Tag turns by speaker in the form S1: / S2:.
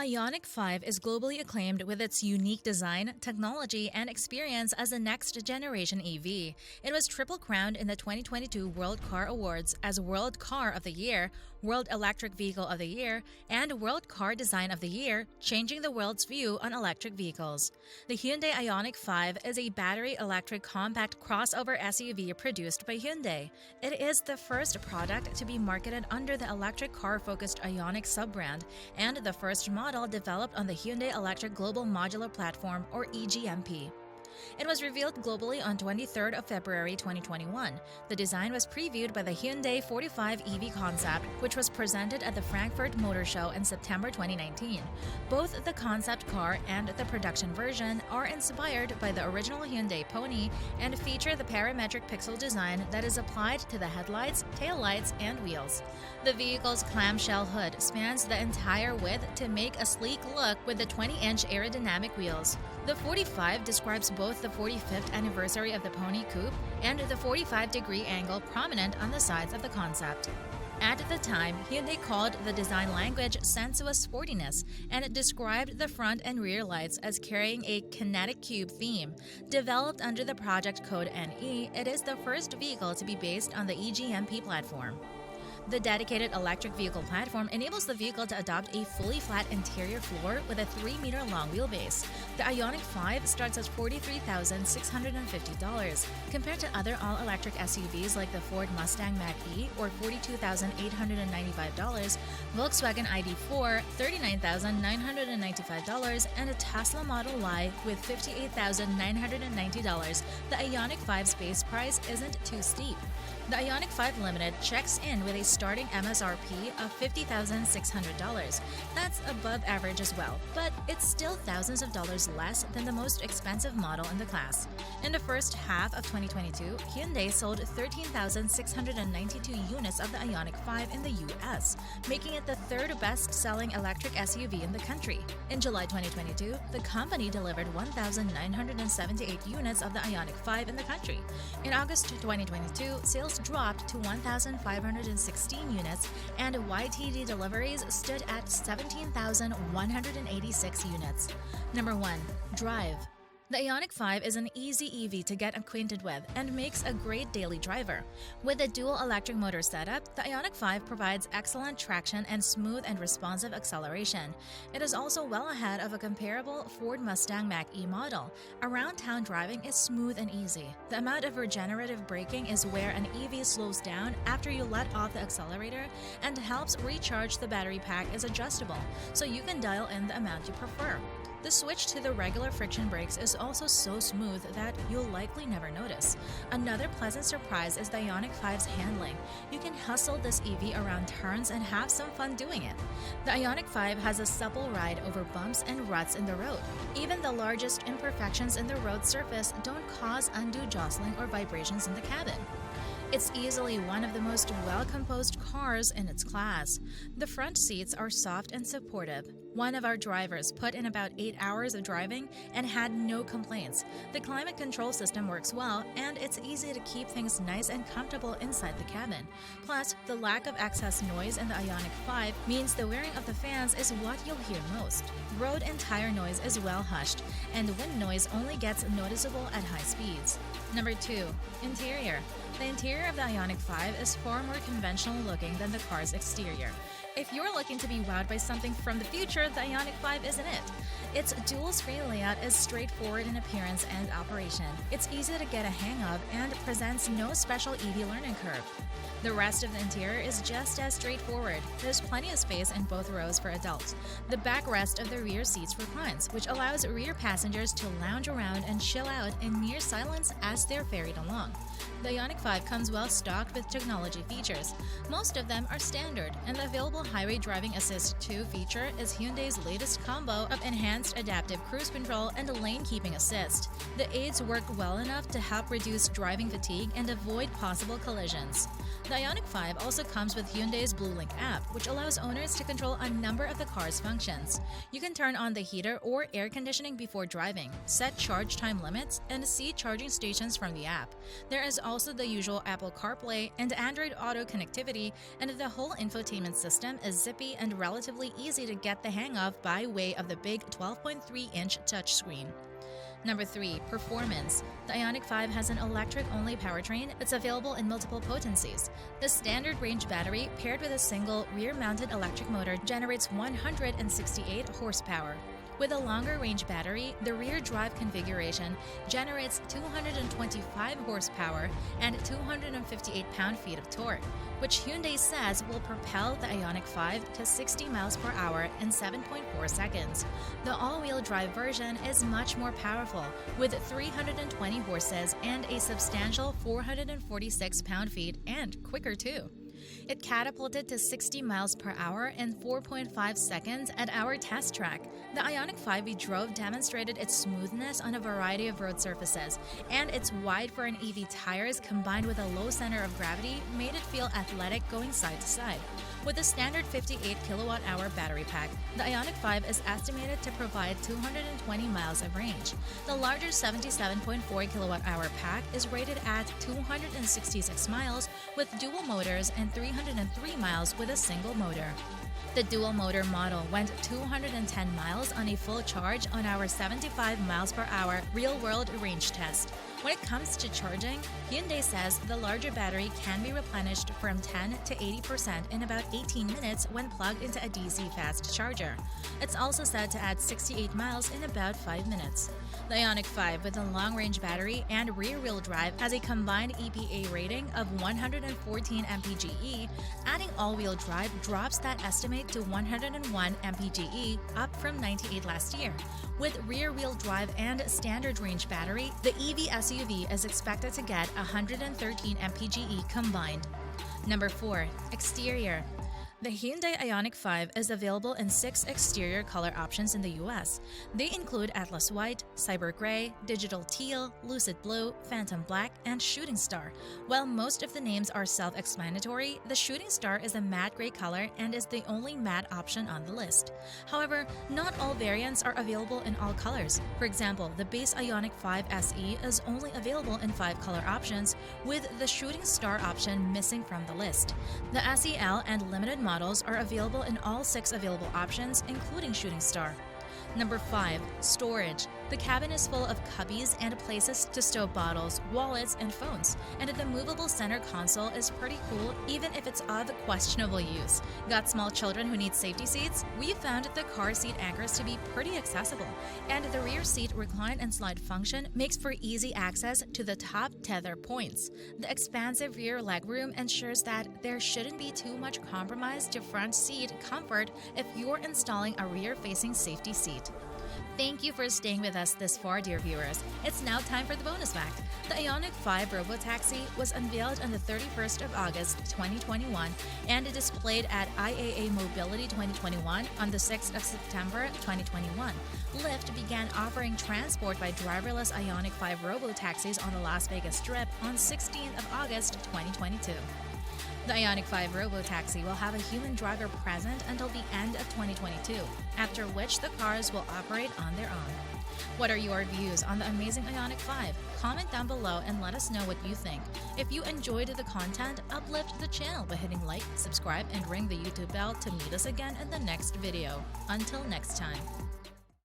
S1: Ioniq 5 is globally acclaimed with its unique design, technology, and experience as a next-generation EV. It was triple-crowned in the 2022 World Car Awards as World Car of the Year, World Electric Vehicle of the Year, and World Car Design of the Year, changing the world's view on electric vehicles. The Hyundai Ioniq 5 is a battery-electric compact crossover SUV produced by Hyundai. It is the first product to be marketed under the electric car-focused Ioniq sub-brand and the first model developed on the Hyundai Electric Global Modular Platform, or EGMP. It was revealed globally on 23rd of February 2021. The design was previewed by the Hyundai 45 EV concept, which was presented at the Frankfurt Motor Show in September 2019. Both the concept car and the production version are inspired by the original Hyundai Pony and feature the parametric pixel design that is applied to the headlights, taillights, and wheels. The vehicle's clamshell hood spans the entire width to make a sleek look with the 20-inch aerodynamic wheels. The 45 describes both the 45th anniversary of the Pony Coupe and the 45-degree angle prominent on the sides of the concept. At the time, Hyundai called the design language sensuous sportiness, and it described the front and rear lights as carrying a kinetic cube theme. Developed under the project code NE, it is the first vehicle to be based on the EGMP platform. The dedicated electric vehicle platform enables the vehicle to adopt a fully flat interior floor with a 3-meter-long wheelbase. The Ioniq 5 starts at $43,650. Compared to other all-electric SUVs like the Ford Mustang Mach-E or $42,895, Volkswagen ID.4 $39,995, and a Tesla Model Y with $58,990, the Ioniq 5's base price isn't too steep. The Ioniq 5 Limited checks in with a starting MSRP of $50,600. That's above average as well, but it's still thousands of dollars less than the most expensive model in the class. In the first half of 2022, Hyundai sold 13,692 units of the Ioniq 5 in the US, making it the third best-selling electric SUV in the country. In July 2022, the company delivered 1,978 units of the Ioniq 5 in the country. In August 2022, sales dropped to 1,516 units, and YTD deliveries stood at 17,186 units. Number 1. Drive. The Ioniq 5 is an easy EV to get acquainted with and makes a great daily driver. With a dual electric motor setup, the Ioniq 5 provides excellent traction and smooth and responsive acceleration. It is also well ahead of a comparable Ford Mustang Mach-E model. Around-town driving is smooth and easy. The amount of regenerative braking is where an EV slows down after you let off the accelerator, and helps recharge the battery pack is adjustable, so you can dial in the amount you prefer. The switch to the regular friction brakes is also so smooth that you'll likely never notice. Another pleasant surprise is the Ioniq 5's handling. You can hustle this EV around turns and have some fun doing it. The Ioniq 5 has a supple ride over bumps and ruts in the road. Even the largest imperfections in the road surface don't cause undue jostling or vibrations in the cabin. It's easily one of the most well-composed cars in its class. The front seats are soft and supportive. One of our drivers put in about 8 hours of driving and had no complaints. The climate control system works well, and it's easy to keep things nice and comfortable inside the cabin. Plus, the lack of excess noise in the Ioniq 5 means the whirring of the fans is what you'll hear most. Road and tire noise is well hushed, and wind noise only gets noticeable at high speeds. Number 2. Interior. The interior of the Ioniq 5 is far more conventional looking than the car's exterior. If you're looking to be wowed by something from the future, the Ioniq 5 isn't it. Its dual-screen layout is straightforward in appearance and operation. It's easy to get a hang of and presents no special EV learning curve. The rest of the interior is just as straightforward. There's plenty of space in both rows for adults. The backrest of the rear seats reclines, which allows rear passengers to lounge around and chill out in near silence as they're ferried along. The Ioniq 5 comes well stocked with technology features. Most of them are standard, and the available Highway Driving Assist 2 feature is Hyundai's latest combo of enhanced adaptive cruise control and lane keeping assist. The aids work well enough to help reduce driving fatigue and avoid possible collisions. The Ioniq 5 also comes with Hyundai's BlueLink app, which allows owners to control a number of the car's functions. You can turn on the heater or air conditioning before driving, set charge time limits, and see charging stations from the app. There is also the usual Apple CarPlay and Android Auto connectivity, and the whole infotainment system is zippy and relatively easy to get the hang of by way of the big 12.3-inch touchscreen. Number 3. Performance. The Ioniq 5 has an electric-only powertrain that's available in multiple potencies. The standard range battery, paired with a single rear-mounted electric motor, generates 168 horsepower. With a longer range battery, the rear drive configuration generates 225 horsepower and 258 pound-feet of torque, which Hyundai says will propel the Ioniq 5 to 60 miles per hour in 7.4 seconds. The all-wheel drive version is much more powerful, with 320 horses and a substantial 446 pound-feet, and quicker too. It catapulted to 60 miles per hour in 4.5 seconds at our test track. The Ioniq 5 we drove demonstrated its smoothness on a variety of road surfaces, and its wide for an EV tires combined with a low center of gravity made it feel athletic going side to side. With a standard 58 kilowatt-hour battery pack, the Ioniq 5 is estimated to provide 220 miles of range. The larger 77.4 kilowatt-hour pack is rated at 266 miles with dual motors and 303 miles with a single motor. The dual motor model went 210 miles on a full charge on our 75 miles per hour real-world range test. When it comes to charging, Hyundai says the larger battery can be replenished from 10 to 80% in about 18 minutes when plugged into a DC fast charger. It's also said to add 68 miles in about 5 minutes. The Ioniq 5 with a long-range battery and rear-wheel drive has a combined EPA rating of 114 mpge. Adding all-wheel drive drops that estimate to 101 mpge, up from 98 last year. With rear-wheel drive and standard range battery, the EV SUV is expected to get 113 mpge combined. Number 4. Exterior. The Hyundai Ioniq 5 is available in 6 exterior color options in the US. They include Atlas White, Cyber Gray, Digital Teal, Lucid Blue, Phantom Black, and Shooting Star. While most of the names are self-explanatory, the Shooting Star is a matte gray color and is the only matte option on the list. However, not all variants are available in all colors. For example, the base Ioniq 5 SE is only available in 5 color options, with the Shooting Star option missing from the list. The SEL and Limited models are available in all 6 available options, including Shooting Star. Number 5. Storage. The cabin is full of cubbies and places to stow bottles, wallets, and phones, and the movable center console is pretty cool even if it's of questionable use. Got small children who need safety seats? We found the car seat anchors to be pretty accessible, and the rear seat recline and slide function makes for easy access to the top tether points. The expansive rear legroom ensures that there shouldn't be too much compromise to front seat comfort if you're installing a rear-facing safety seat. Thank you for staying with us this far, dear viewers. It's now time for the bonus fact. The Ioniq 5 Robotaxi was unveiled on the 31st of August 2021 and displayed at IAA Mobility 2021 on the 6th of September 2021. Lyft began offering transport by driverless Ioniq 5 Robotaxis on the Las Vegas Strip on 16th of August 2022. The Ioniq 5 Robotaxi will have a human driver present until the end of 2022, after which the cars will operate on their own. What are your views on the amazing Ioniq 5? Comment down below and let us know what you think. If you enjoyed the content, uplift the channel by hitting like, subscribe, and ring the YouTube bell to meet us again in the next video. Until next time.